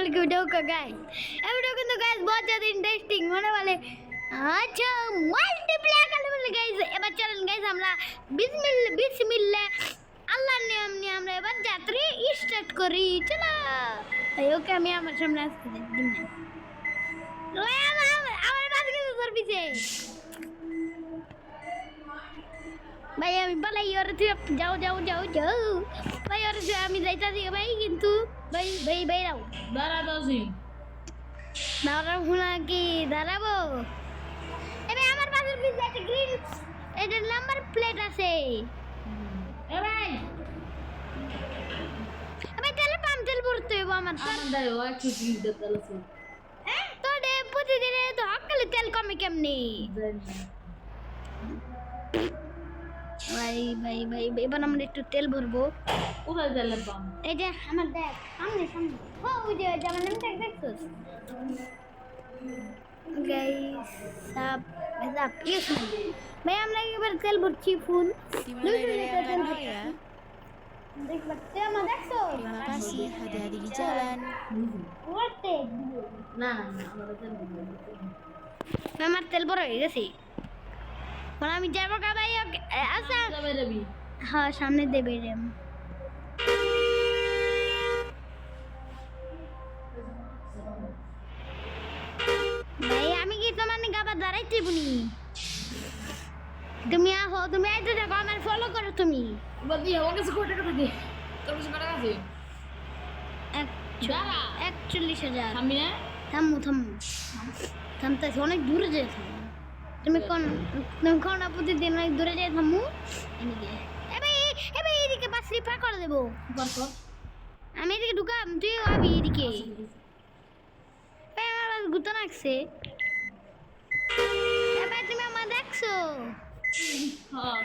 की वीडियो का गाइस ये वीडियो কিন্তু गाइस बहुत ज्यादा इंटरेस्टिंग होने वाले अच्छा মাল্টিপ্লেয়ার খেলতে বলে गाइस এবার চলেন गाइस আমরা বিসমিল্লাহ আল্লাহর নাম নিয়ে আমরা এবার যাত্রা স্টার্ট করি চলো ওকে আমি আমার সামনে আসতে দিন না আমার পাশে কিছু সার্ভিসে ভাই আমি পালাই আর তুই যাও যাও যাও যাও ভাই আর আমি যাইতাছি ভাই কিন্তু ভাই ভাই ভাই রাও দাঁড়াতাছি দাঁড়াবো না কি দাঁড়াবো এবার আমার পাশে পিছে একটা গ্রিন এটার নাম্বার প্লেট আছে এ ভাই ভাই তেল ভরতে হবে আমার আমাদের ও একটু কি দিতেছে তো দে প্রতিদিনে তো হকালে তেল কমে কেমনে ভাই ভাই ভাই এবার আমরা একটু তেল ভরবো কোথায় তেলের পাম এই যে আমার দেখ সামনে সামনে ও ওই যে আমার নামটা দেখছস গাইস সব সব প্লিজ ভাই আমরা এবার তেল ভরছি ফুল 200 লিটার তেল ভরছি দেখ বাচ্চা মা দেখছো Terima kasih, hati-hati di jalan. ওতে না না আমাদের তেল আমার তেল ভরা হয়ে গেছে বল আমি যাবো কা ভাই আচ্ছা যাবে রবি হ্যাঁ সামনে দেবে রে ভাই আমি কি তোমার নিকে আবার দাঁড়াইতে বুনি তুমি আহো তুমি আইতে দেখো আমার ফলো করো তুমি বাদি আমার কাছে কত টাকা থাকে তোর কাছে কত টাকা আছে দাঁড়া 41,000 আমি না থামু থামতে অনেক দূরে যেতে তুমি কোন প্রতিদিন অনেক দূরে যেতে থামু এদিকে এবার এদিকে বাস রিপার করে দেবো কর আমি এদিকে ঢুকাম তুই আবি এদিকে আমার গুতো লাগছে এবার তুমি আমার দেখছো হ্যাঁ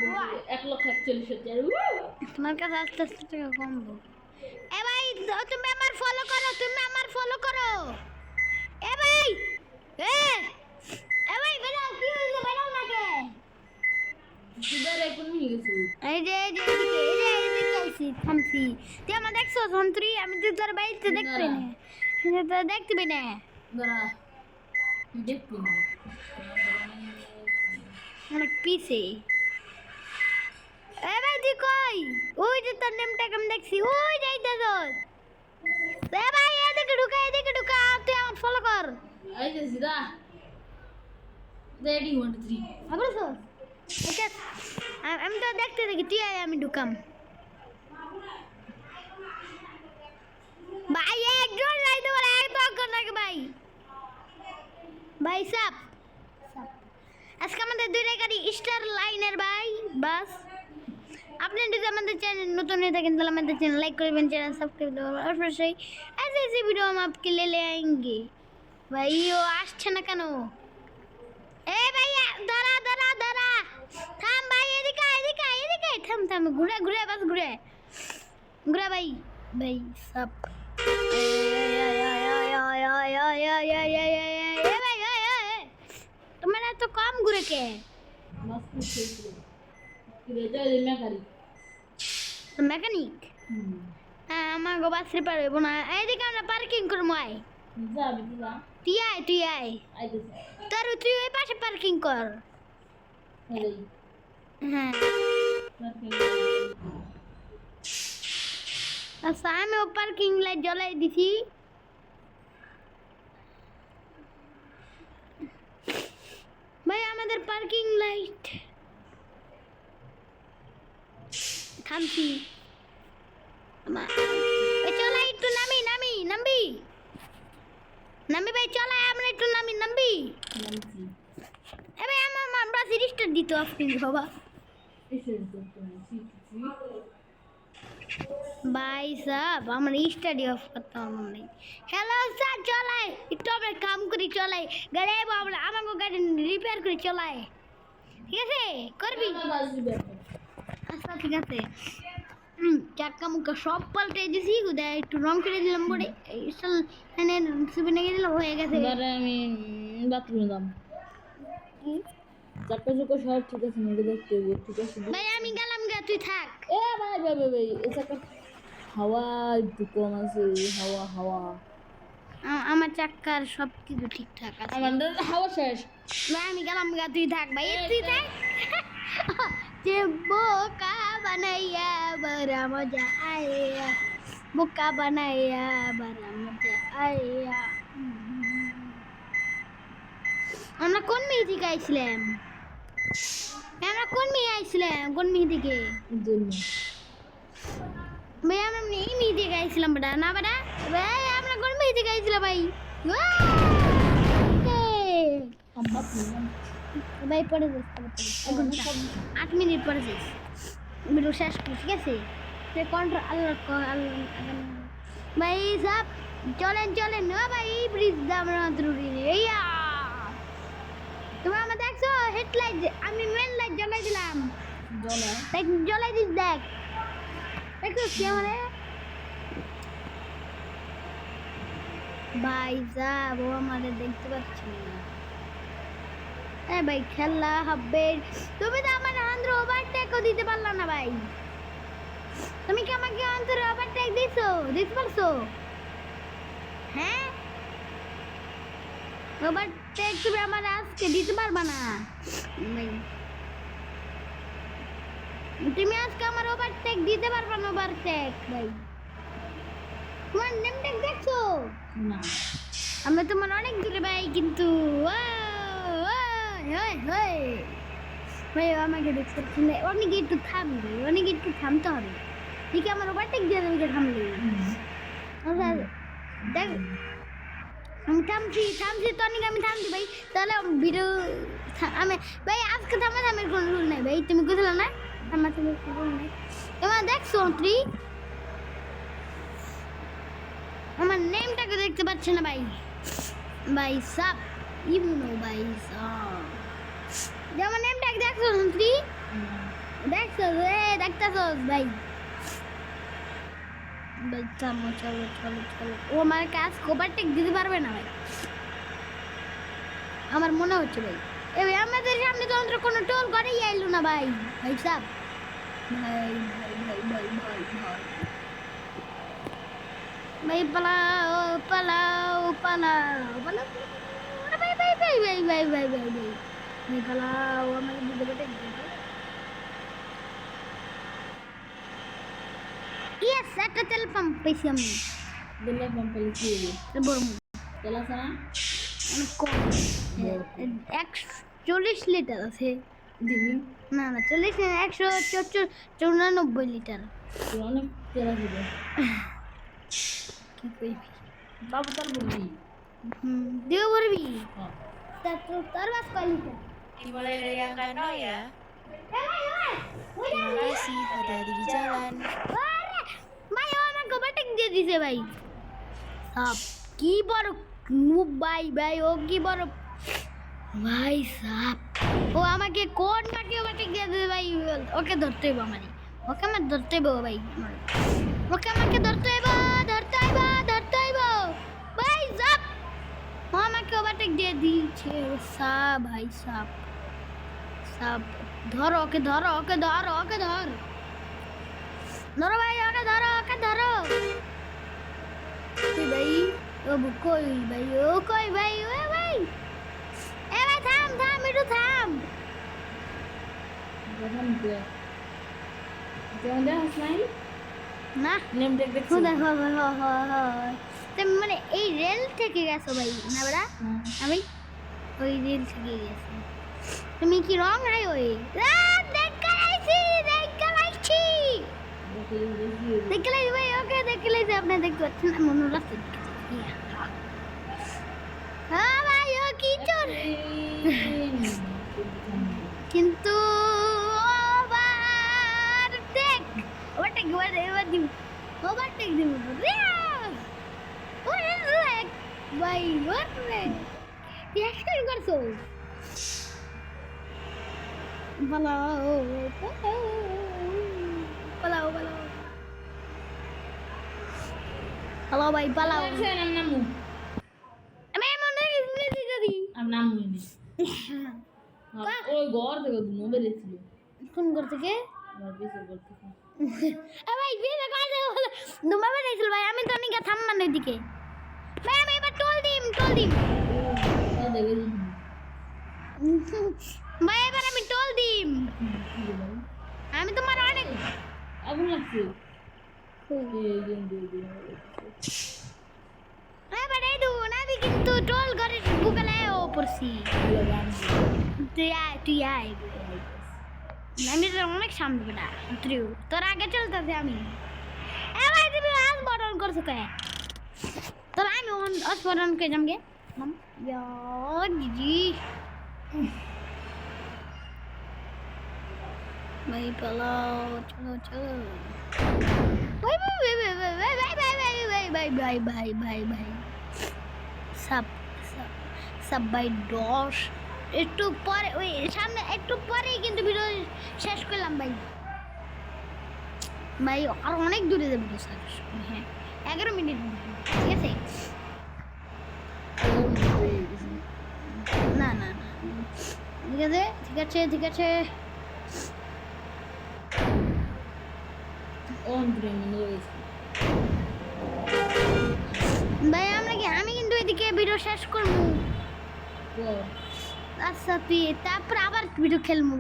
Wah. 1,41,000 তোমার কাছে আস্তে আস্তে টাকা কমবো এ ভাই তুমি আমার ফলো করো এ ভাই বেড়াও কি হইছে বেড়াও না কে সুদার এখন নিয়ে গেছে এই যে আইছি থামছি তুই আমার দেখছো সন্ত্রী আমি তো তোর বাড়িতে দেখতে না তো দেখতে পাই না দাঁড়া দেখবি না অনেক পিছে এ ভাই তুই কই ওই যে তোর নেমটা কেমন দেখছি ওই যাইতে তোর এ ভাই এদিকে ঢুকা তুই আমার ফলো কর এই যে সিধা রেডি 1 2 3 আবার সর ওকে আমি তো দেখতে দেখি তুই আয় আমি ঢুকাম ভাই একজন যাইতে পারে এক দরকার নাকি ভাই সাপ আজকে আমাদের দুইটা গাড়ি স্টার লাইনের ভাই বাস আপনি যদি আমাদের চ্যানেল নতুন হয়ে থাকেন তাহলে আমাদের চ্যানেল लाइक করবেন চ্যানেल सब्सक्राइब করবেন और फिर से ऐसे वीडियो हम आपके लिए ले आएंगे भाई ও আসছে না কেন এ ভাইয়া দাঁড়া থাম ভাই এদিকে থাম ঘুরে বাস ঘুরে ভাই সব তোমার তো কম ঘুরে কে मस्त खेल রে যাই মেকারি মেকানিক হ্যাঁ আমার গো বাস রিপার হইব না এইদিকে আমরা পার্কিং করবো আয় যাবি যা তুই আয় আইতেছি তুই ওই পাশে পার্কিং কর এই হ্যাঁ আচ্ছা আমি ও পার্কিং লাইট জ্বলাই দিছি ভাই আমাদের পার্কিং লাইট থামছি চলাই একটু নামি ভাই চলাই আমরা একটু নামি ভাই আমরা সিরিজটা দিতে আপনি বাবা भाई साहब আমরা স্টাডি অফ করতে পারবো না হ্যালো স্যার চলাই একটু আমরা কাম করি চলাই গাড়ি আমরা আমাকে গাড়ি রিপেয়ার করে চলাই ঠিক আছে করবি আচ্ছা ঠিক আছে চাক্কা মুক্কা সব পাল্টে দিছি উদয় একটু রং করে দিলাম বড়ে স্টাইল এনে সুবি নিয়ে দিলাম হয়ে গেছে এবারে আমি বাথরুমে যাম চাক্কা চুক্কা সব ঠিক আছে মেরে দেখতে হবে ঠিক আছে ভাই আমি গেলাম গে তুই থাক এ ভাই ভাই ভাই ভাই এটা হাওয়া একটু কম আছে হাওয়া হাওয়া আমার চাক্কার সব কিছু ঠিকঠাক আছে আমাদের হাওয়া শেষ ভাই আমি গেলাম গা তুই থাক ভাই তুই থাক যে বোকা বানাইয়া বড় মজা আয়া বোকা বানাইয়া বড় মজা আয়া আমরা কোন মেয়ে থেকে আইছিলাম আমরা কোন মেয়ে আইছিলাম কোন মেয়ে থেকে জন্য ভাই আমরা এই মেয়ে থেকে আইছিলাম বেটা না বেটা ভাই আমরা কোন মেয়ে থেকে আইছিলাম ভাই সম্ভব না ভাই পরে যাস 8 মিনিট পরে যাস ভিডিও শেষ করি ঠিক আছে সে কন্ট্রোল আল্লাহ ভাই সব চলেন চলেন ও ভাই ব্রিজ আমরা ত্রুটি এইয়া তুমি আমার দেখছো হেডলাইট আমি মেন লাইট জ্বালাই দিলাম জলা দেখ জ্বালাই দিস দেখ দেখো কি মানে ভাই সাব ও আমাদের দেখতে পাচ্ছি না এ ভাই খেলা হবে তুমি তো আমার আন্দ্র ওভারটেকও দিতে পারলা না ভাই তুমি কি আমাকে আন্দ্র ওভারটেক দিছো দিতে পারছো হ্যাঁ ওভারটেক তুমি আমার আজকে দিতে পারবা না ভাই তুমি আজকে আমার ওভারটেক দিতে পারবা না ওভারটেক ভাই তোমার নেমটেক দেখছো না আমরা তোমার অনেক দূরে ভাই কিন্তু ভাই আমাকে দেখতে অনেক একটু থামবে অনেক একটু থামতে হবে ঠিক আমার ওভারটেক দিয়ে দেবে থামলে দেখ আমি থামছি তো অনেক আমি থামছি ভাই তাহলে ভিডিও আমি ভাই আজকে থামার কোনো রুল নাই ভাই তুমি বুঝলো না আমার তুমি রুল নাই তোমার দেখছো তুই আমার নেমটাকে দেখতে পাচ্ছি না ভাই ভাই সাপ ইমনো ভাই সাপ যেমন নেমটাকে দেখছো তুই দেখছো রে দেখতেছো ভাই ভাই চলো চলো চলো চলো ও আমার কাজ ওভারটেক দিতে পারবে না ভাই আমার মনে হচ্ছে ভাই এ ভাই আমাদের সামনে তো অন্তত কোনো টোল করেই আইলো না ভাই ভাই সাপ ভাই ভাই ভাই ভাই ভাই ভাই ভাই পালাও পালাও পালাও পালাও ভাই ভাই ভাই ভাই ভাই ভাই ভাই ভাই ভাই পালাও আমার দিকে বেটে ইয়েস একটা তেল পাম্প পেয়েছি আমি দিলে পাম্প পেয়েছি বড় তেলা সানা অনেক কম 140 লিটার আছে দিবি না না 40 না 194 লিটার অনেক তেলা দিবে কি কইবি বাবু তার বলবি দেও বলবি হ্যাঁ তার বাস কয় litre Dimulai dari angka 0 ya. Terima kasih, hati-hati di jalan. ভাই ও আমাকে ওভারটেক দিয়ে দিছে ভাই সাপ কি বড় নুব ভাই ভাই ও কি বড় ভাই সাপ ও আমাকে কোন মাটি ওভারটেক দিয়ে দিছে ভাই ওকে ধরতে হবে আমারই ওকে আমার ধরতে হবে ভাই ওকে আমাকে ধরতে হবে ভাই সাপ ও আমাকে ওভারটেক দিয়ে দিয়েছে সাপ ভাই সাপ সাপ ধরো ওকে ধরো ওকে ধরো ওকে ধর ধরো ভাই ওকে ধরো ভাই ও কই ভাই ও কই ভাই ও ভাই এ ভাই থাম একটু থাম যখন যেমন দেখ নাই না নেম দেখ দেখছি দেখো তুমি মানে এই রেল থেকে গেছো ভাই না বড়া আমি ওই রেল থেকে গেছি তুমি কি রং আই ওই দেখ গেলাইছি ভাই ওকে দেখে লাইছি আপনি দেখতে পাচ্ছেন না মনে রাখতে হ্যাঁ ভাই ও কি চোর কিন্তু ওভারটেক দিব ভাই ওরে অ্যাকশন করছো পালাও ভাই পালাও নাম নামু আমি মনে রাখি যদি আর নামু নি ওই ঘর থেকে মোবাইল ছিল ফোন করতে কে আমার বেশি বলতে ভাই বিয়ে কাটে দুমা বেরিয়েছিল ভাই আমি তো নিকে থামমান ওইদিকে ভাই আমি এবার টোল দিম ভাই এবার আমি টোল দিম আমি তোমার অনেক আগুন লাগছে এবার এই দু আমি কিন্তু টোল করে গুগলে ও পড়ছি তুই আয় আমি তো অনেক সামনে বেটা তোর আগে চলতেছে আমি ভাই তুমি আজ বটন করছো কে তোর আমি আজ বটন কে যামগে দিদি ভাই পালাও চলো ভাই সব ভাই দশ একটু পরে ওই সামনে একটু পরেই কিন্তু ভিডিও শেষ করলাম ভাই ভাই আর অনেক দূরে যাবে ভিডিও শেষ হ্যাঁ 11 মিনিট ঠিক আছে না ঠিক আছে ভাই আমি কিন্তু এদিকে ভিডিও শেষ করবো আচ্ছা তুই তারপর আবার ভিডিও খেলবো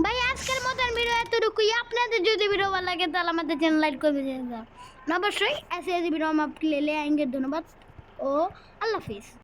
ভাই আজকের মতন ভিডিও এতটুকুই আপনাদের যদি ভিডিও ভালো লাগে তাহলে আমাদের চ্যানেল লাইক করে দিন অবশ্যই ऐसे ভিডিও हम आपके लिए ले आएंगे धन्यवाद ও আল্লাহ হাফিজ।